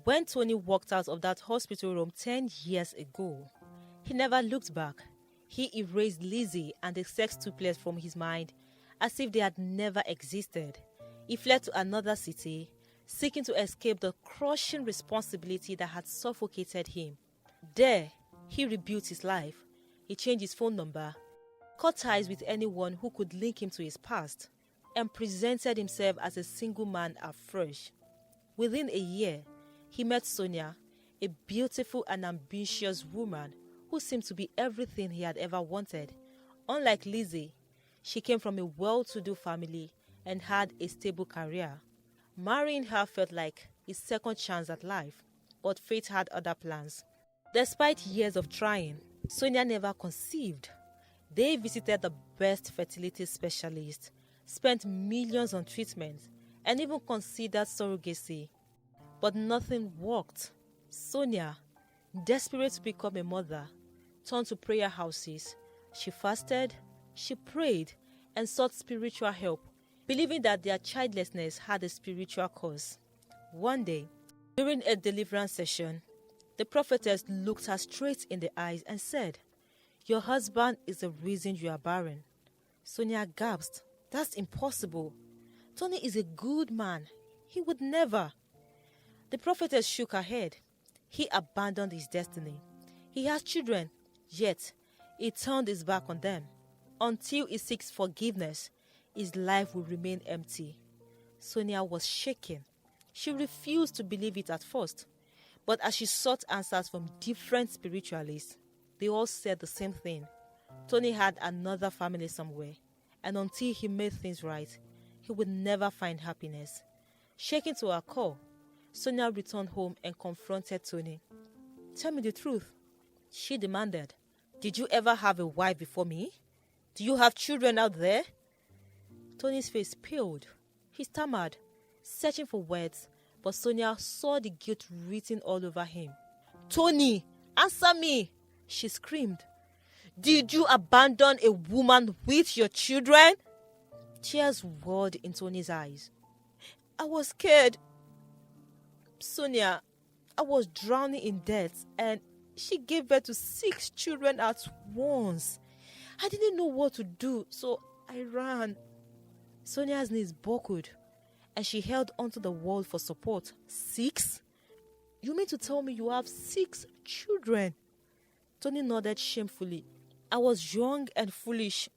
When Tony walked out of that hospital room 10 years ago, he never looked back. He erased Lizzy and the sextuplets from his mind as if they had never existed. He fled to another city, seeking to escape the crushing responsibility that had suffocated him. There, he rebuilt his life. He changed his phone number, cut ties with anyone who could link him to his past, and presented himself as a single man afresh. Within a year, he met Sonia, a beautiful and ambitious woman who seemed to be everything he had ever wanted. Unlike Lizzy, she came from a well-to-do family and had a stable career. Marrying her felt like his second chance at life, but fate had other plans. Despite years of trying, Sonia never conceived. They visited the best fertility specialist, spent millions on treatment, and even considered surrogacy. But nothing worked. Sonia, desperate to become a mother, turned to prayer houses. She fasted, she prayed, and sought spiritual help, believing that their childlessness had a spiritual cause. One day, during a deliverance session, the prophetess looked her straight in the eyes and said, "Your husband is the reason you are barren." Sonia gasped. "That's impossible. Tony is a good man. He would never." The prophetess shook her head. He abandoned his destiny. He has children, yet he turned his back on them. Until he seeks forgiveness, his life will remain empty. Sonia was shaken. She refused to believe it at first. But as she sought answers from different spiritualists, they all said the same thing. Tony had another family somewhere, and until he made things right, he would never find happiness. Shaken to her core, Sonia returned home and confronted Tony. "Tell me the truth," she demanded. "Did you ever have a wife before me? Do you have children out there?" Tony's face paled. He stammered, searching for words, but Sonia saw the guilt written all over him. "Tony, answer me!" she screamed. "Did you abandon a woman with your children?" Tears welled in Tony's eyes. "I was scared. Sonia, I was drowning in debt, and she gave birth to 6 children at once. I didn't know what to do, so I ran." Sonia's knees buckled, and she held onto the wall for support. 6? You mean to tell me you have 6 children? Tony nodded shamefully. "I was young and foolish.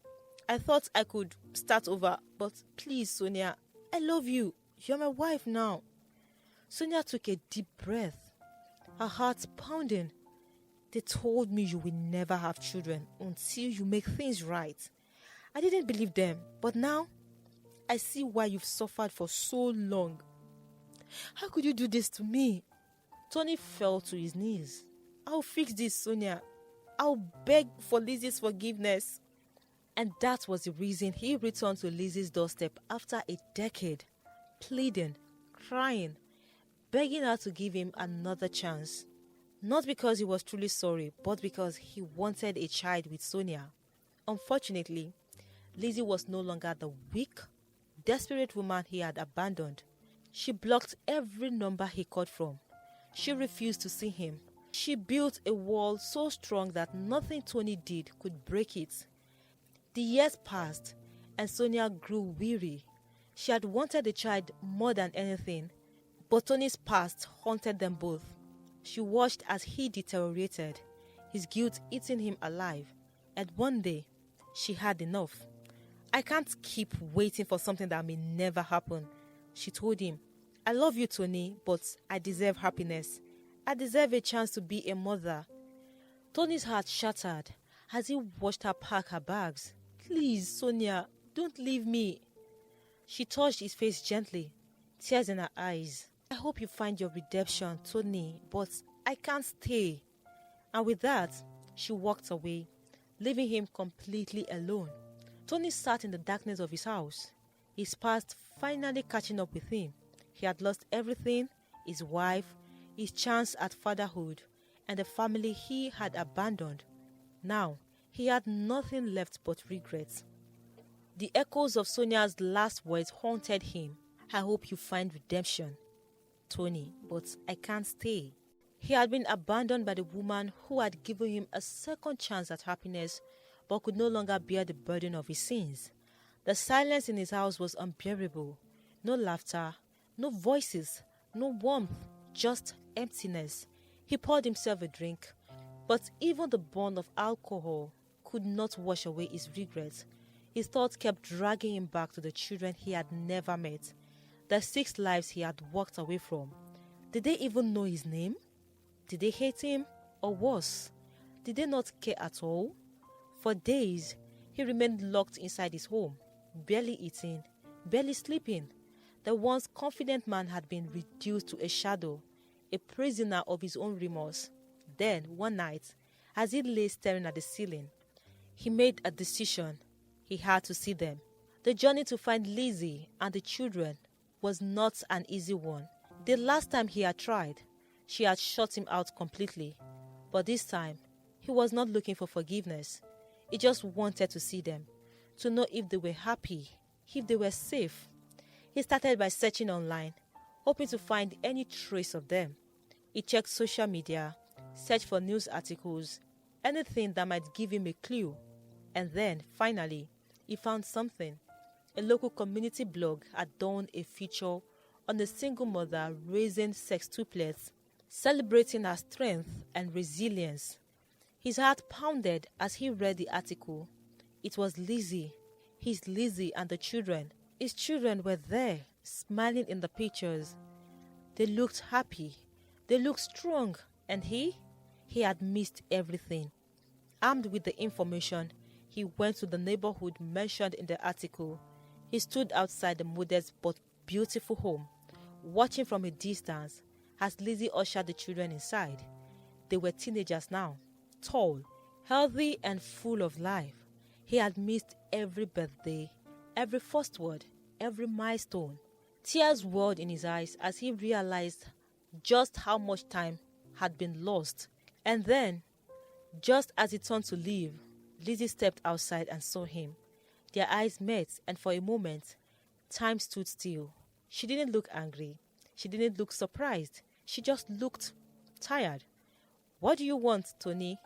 I thought I could start over, but please, Sonia, I love you. You're my wife now." Sonia took a deep breath, her heart pounding. "They told me you will never have children until you make things right. I didn't believe them, but now I see why you've suffered for so long. How could you do this to me?" Tony fell to his knees. "I'll fix this, Sonia. I'll beg for Lizzy's forgiveness." And that was the reason he returned to Lizzy's doorstep after a decade, pleading, crying, begging her to give him another chance. Not because he was truly sorry, but because he wanted a child with Sonia. Unfortunately, Lizzy was no longer the weak, desperate woman he had abandoned. She blocked every number he called from. She refused to see him. She built a wall so strong that nothing Tony did could break it. The years passed, and Sonia grew weary. She had wanted a child more than anything, but Tony's past haunted them both. She watched as he deteriorated, his guilt eating him alive, and one day, she had enough. "I can't keep waiting for something that may never happen," she told him. "I love you, Tony, but I deserve happiness. I deserve a chance to be a mother." Tony's heart shattered as he watched her pack her bags. "Please, Sonia, don't leave me." She touched his face gently, tears in her eyes. "I hope you find your redemption, Tony, but I can't stay." And with that, she walked away, leaving him completely alone. Tony sat in the darkness of his house, his past finally catching up with him. He had lost everything: his wife, his chance at fatherhood, and the family he had abandoned. Now, he had nothing left but regrets. The echoes of Sonia's last words haunted him. "I hope you find redemption." Tony, but I can't stay. He had been abandoned by the woman who had given him a second chance at happiness but could no longer bear the burden of his sins. The silence in his house was unbearable. No laughter, no voices, no warmth, just emptiness. He poured himself a drink, but even the bond of alcohol could not wash away his regrets. His thoughts kept dragging him back to the children he had never met, the 6 lives he had walked away from. Did they even know his name? Did they hate him? Or worse, did they not care at all? For days, he remained locked inside his home, barely eating, barely sleeping. The once confident man had been reduced to a shadow, a prisoner of his own remorse. Then, one night, as he lay staring at the ceiling, he made a decision. He had to see them. The journey to find Lizzy and the children was not an easy one. The last time he had tried, she had shut him out completely. But this time, he was not looking for forgiveness. He just wanted to see them, to know if they were happy, if they were safe. He started by searching online, hoping to find any trace of them. He checked social media, searched for news articles, anything that might give him a clue. And then, finally, he found something. A local community blog had done a feature on a single mother raising sextuplets, celebrating her strength and resilience. His heart pounded as he read the article. It was Lizzy, his Lizzy and the children. His children were there, smiling in the pictures. They looked happy. They looked strong. And he had missed everything. Armed with the information, he went to the neighborhood mentioned in the article. He stood outside the modest but beautiful home, watching from a distance as Lizzy ushered the children inside. They were teenagers now, tall, healthy and full of life. He had missed every birthday, every first word, every milestone. Tears welled in his eyes as he realized just how much time had been lost. And then, just as he turned to leave, Lizzy stepped outside and saw him. Their eyes met, and for a moment, time stood still. She didn't look angry. She didn't look surprised. She just looked tired. "What do you want, Tony?"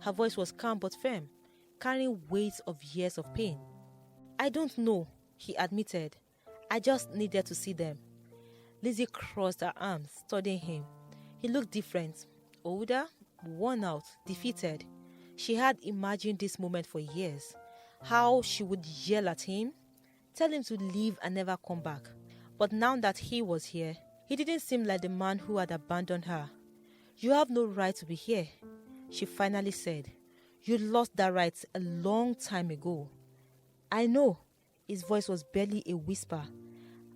Her voice was calm but firm, carrying weight of years of pain. "I don't know," he admitted. "I just needed to see them." Lizzy crossed her arms, studying him. He looked different, older, worn out, defeated. She had imagined this moment for years. How she would yell at him, tell him to leave and never come back. But now that he was here, he didn't seem like the man who had abandoned her. "You have no right to be here," she finally said. "You lost that right a long time ago." "I know." His voice was barely a whisper.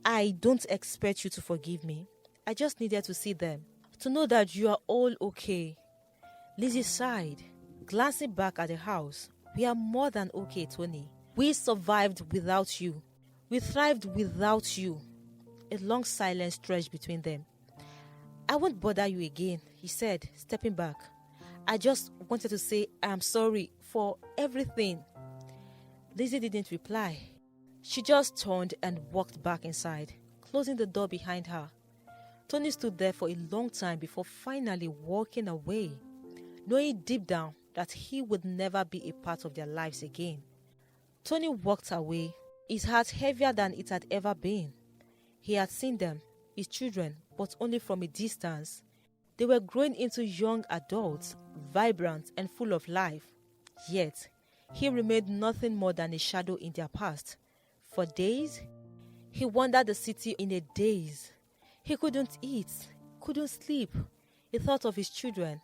"I don't expect you to forgive me. I just needed to see them, to know that you are all okay." Lizzy sighed, glancing back at the house. "We are more than okay, Tony. We survived without you. We thrived without you." A long silence stretched between them. "I won't bother you again," he said, stepping back. "I just wanted to say I am sorry for everything." Lizzy didn't reply. She just turned and walked back inside, closing the door behind her. Tony stood there for a long time before finally walking away, knowing deep down that he would never be a part of their lives again. Tony walked away, his heart heavier than it had ever been. He had seen them, his children, but only from a distance. They were growing into young adults, vibrant and full of life. Yet, he remained nothing more than a shadow in their past. For days, he wandered the city in a daze. He couldn't eat, couldn't sleep. He thought of his children.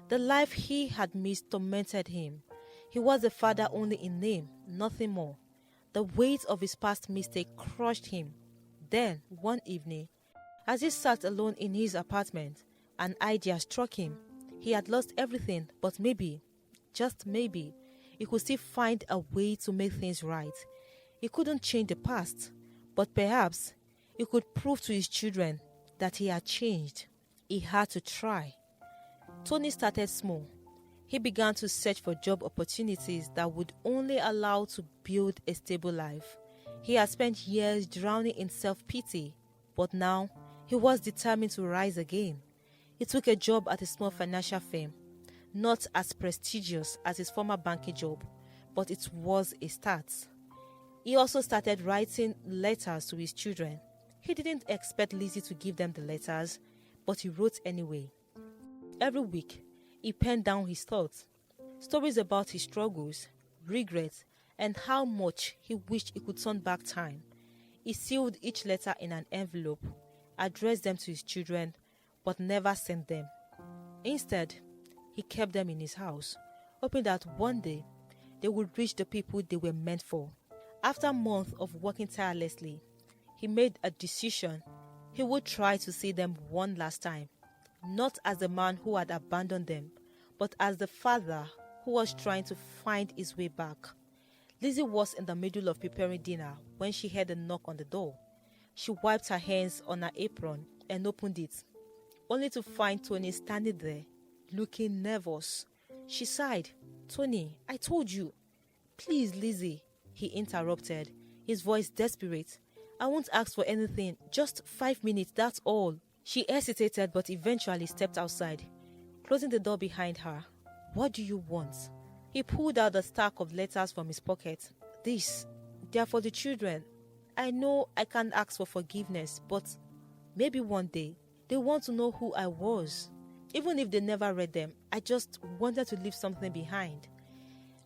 The life he had missed tormented him. He was a father only in name, nothing more. The weight of his past mistake crushed him. Then, one evening, as he sat alone in his apartment, an idea struck him. He had lost everything, but maybe, just maybe, he could still find a way to make things right. He couldn't change the past, but perhaps he could prove to his children that he had changed. He had to try. Tony started small. He began to search for job opportunities that would only allow to build a stable life. He had spent years drowning in self-pity, but now He was determined to rise again. He took a job at a small financial firm, not as prestigious as his former banking job, but it was a start. He also started writing letters to his children. He didn't expect Lizzy to give them the letters, but he wrote anyway. Every week, he penned down his thoughts, stories about his struggles, regrets, and how much he wished he could turn back time. He sealed each letter in an envelope, addressed them to his children, but never sent them. Instead, he kept them in his house, hoping that one day they would reach the people they were meant for. After months of working tirelessly, he made a decision. He would try to see them one last time, not as the man who had abandoned them, but as the father who was trying to find his way back. Lizzy was in the middle of preparing dinner when she heard a knock on the door. She wiped her hands on her apron and opened it, only to find Tony standing there, looking nervous. She sighed. "Tony, I told you." "Please, Lizzy," he interrupted, his voice desperate. "I won't ask for anything, just 5 minutes, that's all." She hesitated but eventually stepped outside, closing the door behind her. "What do you want?" He pulled out a stack of letters from his pocket. They are for the children. I know I can't ask for forgiveness, but maybe one day they want to know who I was. Even if they never read them, I just wanted to leave something behind."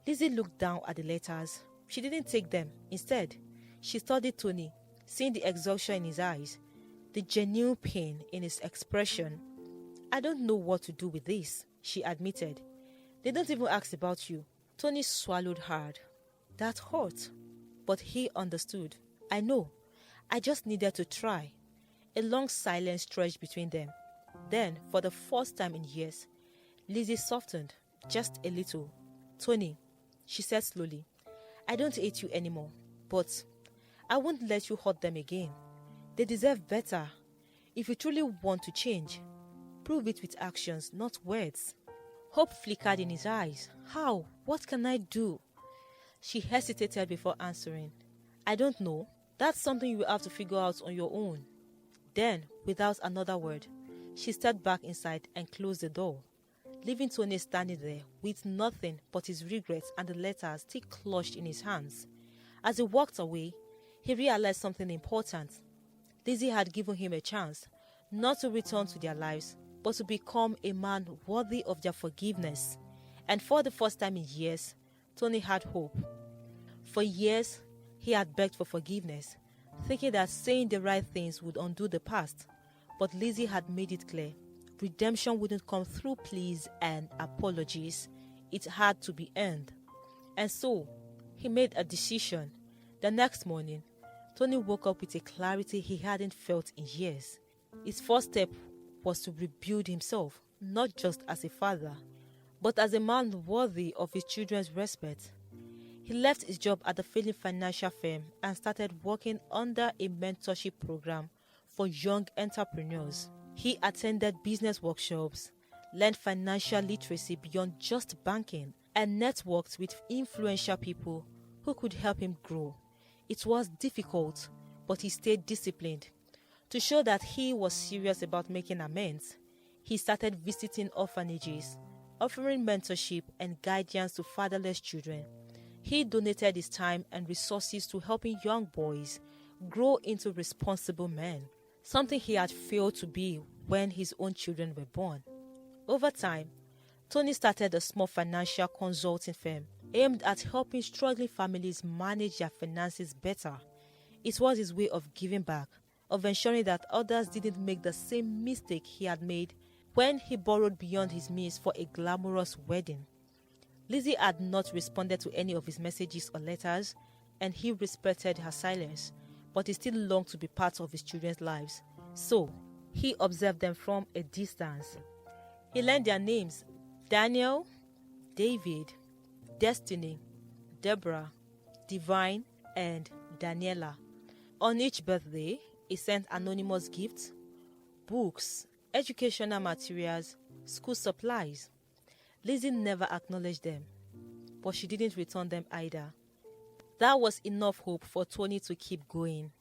Lizzy looked down at the letters. She didn't take them. Instead, she studied Tony, seeing the exhaustion in his eyes, the genuine pain in his expression. "I don't know what to do with this," she admitted. "They don't even ask about you." Tony swallowed hard. That hurt, but he understood. "I know. I just needed to try." A long silence stretched between them. Then, for the first time in years, Lizzy softened, just a little. "Tony," she said slowly, "I don't hate you anymore, but I won't let you hurt them again. They deserve better. If you truly want to change, prove it with actions, not words." Hope flickered in his eyes. "How? What can I do?" She hesitated before answering. "I don't know. That's something you will have to figure out on your own." Then, without another word, she stepped back inside and closed the door, leaving Tony standing there with nothing but his regrets and the letters still clutched in his hands. As he walked away, he realized something important. Lizzy had given him a chance, not to return to their lives, but to become a man worthy of their forgiveness. And for the first time in years, Tony had hope. For years, he had begged for forgiveness, thinking that saying the right things would undo the past. But Lizzy had made it clear, redemption wouldn't come through pleas and apologies. It had to be earned. And so, he made a decision. The next morning, Tony woke up with a clarity he hadn't felt in years. His first step was to rebuild himself, not just as a father, but as a man worthy of his children's respect. He left his job at the failing financial firm and started working under a mentorship program for young entrepreneurs. He attended business workshops, learned financial literacy beyond just banking, and networked with influential people who could help him grow. It was difficult, but he stayed disciplined. To show that he was serious about making amends, he started visiting orphanages, offering mentorship and guidance to fatherless children. He donated his time and resources to helping young boys grow into responsible men, something he had failed to be when his own children were born. Over time, Tony started a small financial consulting firm aimed at helping struggling families manage their finances better. It was his way of giving back, of ensuring that others didn't make the same mistake he had made when he borrowed beyond his means for a glamorous wedding. Lizzy had not responded to any of his messages or letters, and he respected her silence, but he still longed to be part of his children's lives. So, he observed them from a distance. He learned their names: Daniel, David, Destiny, Deborah, Divine, and Daniela. On each birthday, he sent anonymous gifts, books, educational materials, school supplies. Lizzy never acknowledged them, but she didn't return them either. That was enough hope for Tony to keep going.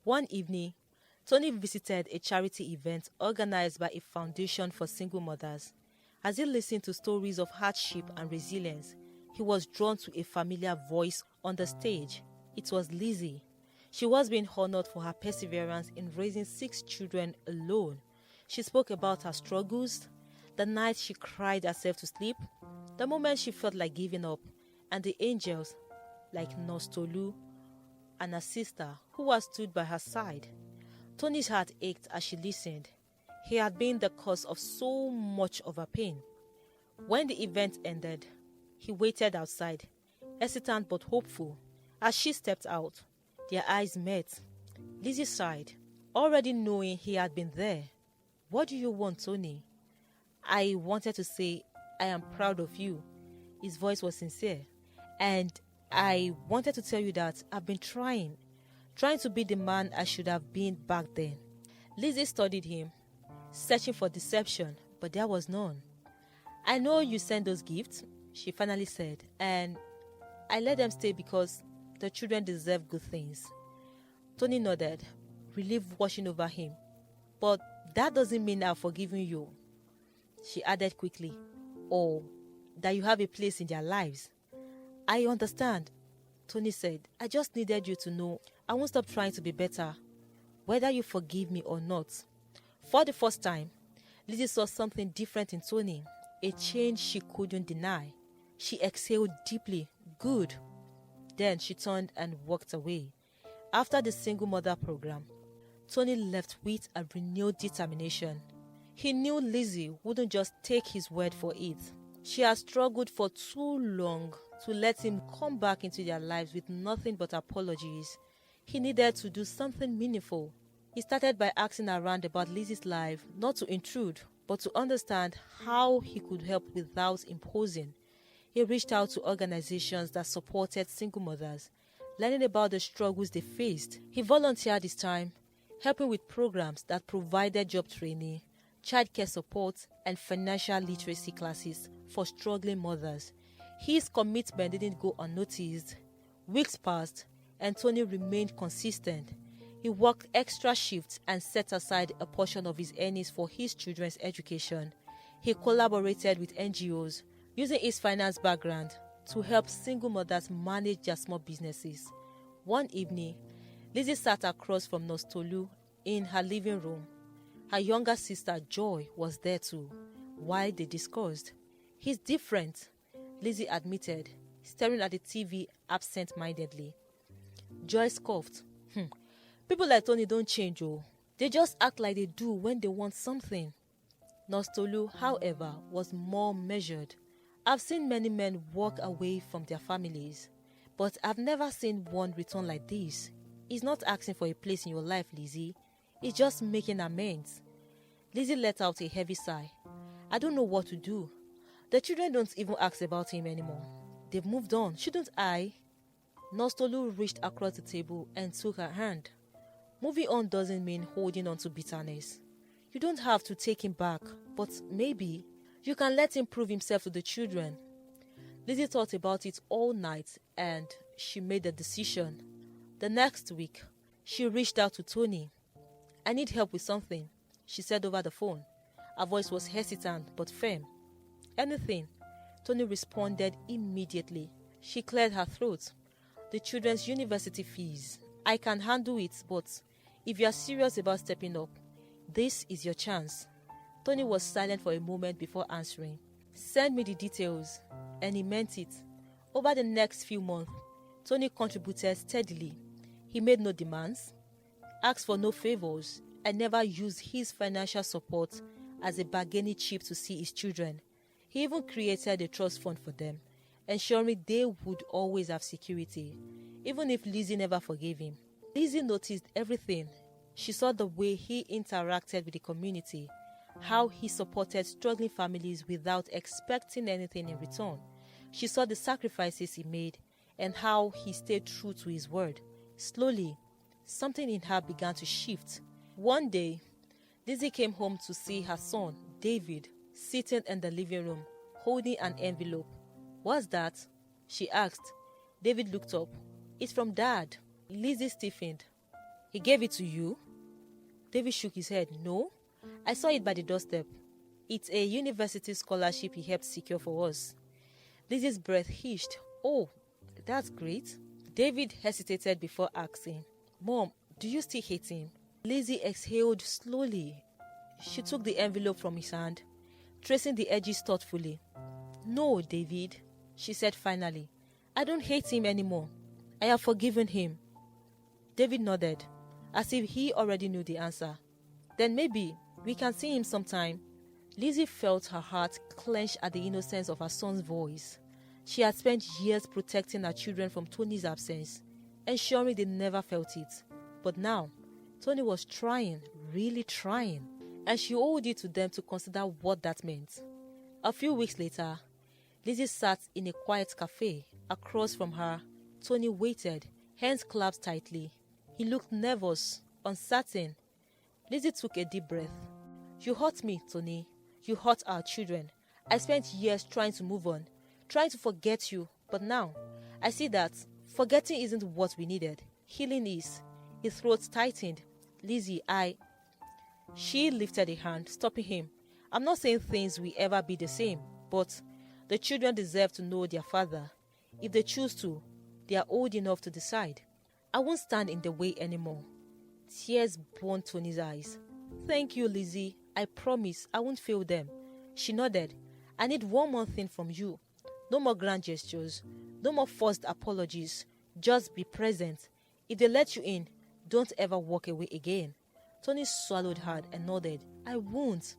One evening, Tony visited a charity event organized by a foundation for single mothers. As he listened to stories of hardship and resilience, he was drawn to a familiar voice on the stage. It was Lizzy. She was being honored for her perseverance in raising 6 children alone. She spoke about her struggles, the night she cried herself to sleep, the moment she felt like giving up, and the angels like Nurse Tolu and her sister who had stood by her side. Tony's heart ached as she listened. He had been the cause of so much of her pain. When the event ended, he waited outside, hesitant but hopeful. As she stepped out, their eyes met. Lizzy sighed, already knowing he had been there. "What do you want, Tony?" "I wanted to say, I am proud of you." His voice was sincere. "And I wanted to tell you that I've been trying to be the man I should have been back then." Lizzy studied him, searching for deception, but there was none. "I know you sent those gifts," she finally said, "and I let them stay because the children deserve good things." Tony nodded, relief washing over him. "But that doesn't mean I've forgiven you," she added quickly, "or that you have a place in their lives." "I understand," Tony said. "I just needed you to know I won't stop trying to be better, whether you forgive me or not." For the first time, Lizzy saw something different in Tony, a change she couldn't deny. She exhaled deeply. Good. Then she turned and walked away. After the single mother program, Tony left with a renewed determination. He knew Lizzy wouldn't just take his word for it. She had struggled for too long to let him come back into their lives with nothing but apologies. He needed to do something meaningful. He started by asking around about Lizzy's life, not to intrude, but to understand how he could help without imposing. He reached out to organizations that supported single mothers, learning about the struggles they faced. He volunteered his time, helping with programs that provided job training, childcare support, and financial literacy classes for struggling mothers. His commitment didn't go unnoticed. Weeks passed, and Tony remained consistent. He worked extra shifts and set aside a portion of his earnings for his children's education. He collaborated with NGOs, using his finance background to help single mothers manage their small businesses. One evening, Lizzy sat across from Nurse Tolu in her living room. Her younger sister, Joy, was there too, while they discussed. "He's different," Lizzy admitted, staring at the TV absent-mindedly. Joy scoffed. "People like Tony don't change, oh. They just act like they do when they want something." Nurse Tolu, however, was more measured. "I've seen many men walk away from their families, but I've never seen one return like this. He's not asking for a place in your life, Lizzy. He's just making amends." Lizzy let out a heavy sigh. "I don't know what to do. The children don't even ask about him anymore. They've moved on. Shouldn't I?" Nurse Tolu reached across the table and took her hand. "Moving on doesn't mean holding on to bitterness. You don't have to take him back, but maybe you can let him prove himself to the children." Lizzy thought about it all night and she made a decision. The next week, she reached out to Tony. "I need help with something," she said over the phone. Her voice was hesitant but firm. "Anything," Tony responded immediately. She cleared her throat. "The children's university fees. I can handle it, but if you are serious about stepping up, this is your chance." Tony was silent for a moment before answering. "Send me the details," and he meant it. Over the next few months, Tony contributed steadily. He made no demands, asked for no favors, and never used his financial support as a bargaining chip to see his children. He even created a trust fund for them, ensuring they would always have security, even if Lizzy never forgave him. Lizzy noticed everything. She saw the way he interacted with the community, how he supported struggling families without expecting anything in return. She saw the sacrifices he made and how he stayed true to his word. Slowly, something in her began to shift. One day, Lizzy came home to see her son, David, sitting in the living room, holding an envelope. "What's that?" she asked. David looked up. "It's from Dad." Lizzy stiffened. "He gave it to you?" David shook his head. No, I saw it by the doorstep. It's a university scholarship he helped secure for us. Lizzy's breath hitched. Oh, that's great. David hesitated before asking, Mom, do you still hate him? Lizzy exhaled slowly. She took the envelope from his hand, tracing the edges thoughtfully. No, David, she said finally. I don't hate him anymore. I have forgiven him. David nodded, as if he already knew the answer. Then maybe we can see him sometime. Lizzy felt her heart clench at the innocence of her son's voice. She had spent years protecting her children from Tony's absence, ensuring they never felt it. But now, Tony was trying, really trying, and she owed it to them to consider what that meant. A few weeks later, Lizzy sat in a quiet cafe. Across from her, Tony waited, hands clasped tightly. He looked nervous, uncertain. Lizzy took a deep breath. You hurt me, Tony. You hurt our children. I spent years trying to move on, trying to forget you, but now I see that forgetting isn't what we needed. Healing is. His throat tightened. Lizzy, She lifted a hand, stopping him. I'm not saying things will ever be the same, but the children deserve to know their father. If they choose to, they are old enough to decide. I won't stand in the way anymore. Tears burned Tony's eyes. Thank you, Lizzy. I promise I won't fail them. She nodded. I need one more thing from you. No more grand gestures. No more forced apologies. Just be present. If they let you in, don't ever walk away again. Tony swallowed hard and nodded. I won't.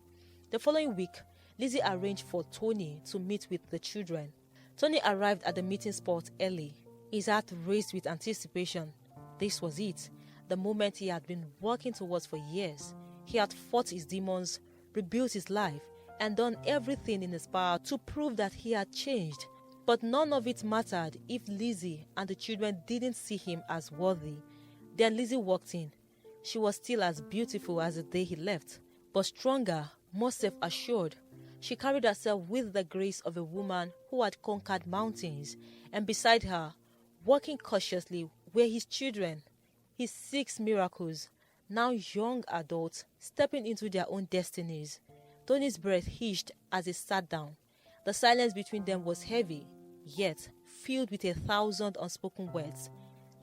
The following week, Lizzy arranged for Tony to meet with the children. Tony arrived at the meeting spot early. His heart raced with anticipation. This was it, the moment he had been working towards for years. He had fought his demons, rebuilt his life, and done everything in his power to prove that he had changed. But none of it mattered if Lizzy and the children didn't see him as worthy. Then Lizzy walked in. She was still as beautiful as the day he left, but stronger, more self-assured. She carried herself with the grace of a woman who had conquered mountains, and beside her, walking cautiously, were his children, his 6 miracles, now young adults stepping into their own destinies. Tony's breath hitched as he sat down. The silence between them was heavy, yet filled with 1,000 unspoken words.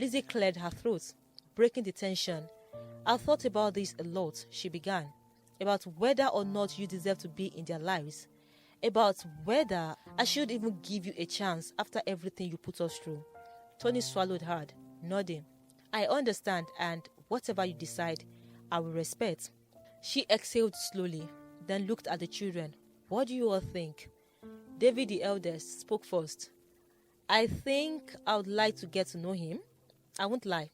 Lizzy cleared her throat, breaking the tension. I've thought about this a lot, she began. About whether or not you deserve to be in their lives. About whether I should even give you a chance after everything you put us through. Tony swallowed hard, nodding. I understand, and whatever you decide, I will respect. She exhaled slowly, then looked at the children. What do you all think? David, the eldest, spoke first. I think I would like to get to know him. I won't lie.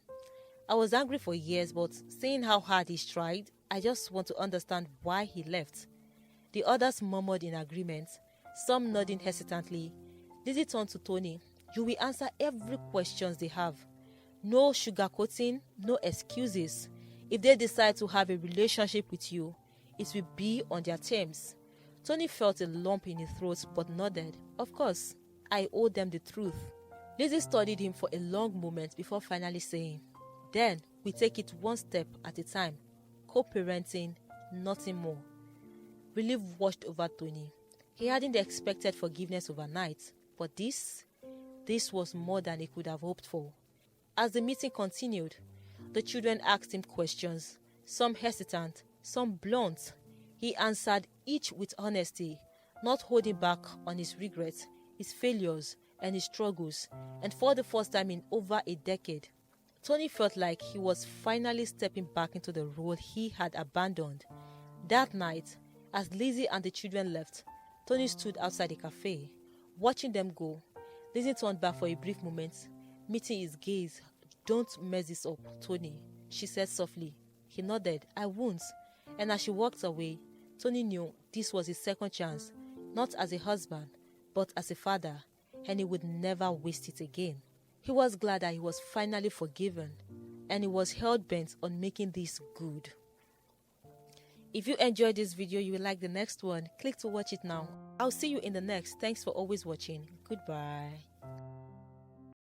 I was angry for years, but seeing how hard he's tried, I just want to understand why he left. The others murmured in agreement, some nodding hesitantly. Lizzy turned to Tony. You will answer every question they have. No sugarcoating, no excuses. If they decide to have a relationship with you, it will be on their terms. Tony felt a lump in his throat but nodded. Of course, I owe them the truth. Lizzy studied him for a long moment before finally saying, Then we take it one step at a time. Co-parenting, nothing more. Relief washed over Tony. He hadn't expected forgiveness overnight, but this was more than he could have hoped for. As the meeting continued, the children asked him questions, some hesitant, some blunt. He answered each with honesty, not holding back on his regrets, his failures, and his struggles, and for the first time in over a decade, Tony felt like he was finally stepping back into the role he had abandoned. That night, as Lizzy and the children left, Tony stood outside the cafe, watching them go. Lizzy turned back for a brief moment, meeting his gaze. Don't mess this up, Tony, she said softly. He nodded, I won't. And as she walked away, Tony knew this was his second chance, not as a husband, but as a father, and he would never waste it again. He was glad that he was finally forgiven, and he was hell-bent on making this good. If you enjoyed this video, you will like the next one. Click to watch it now. I'll see you in the next. Thanks for always watching. Goodbye.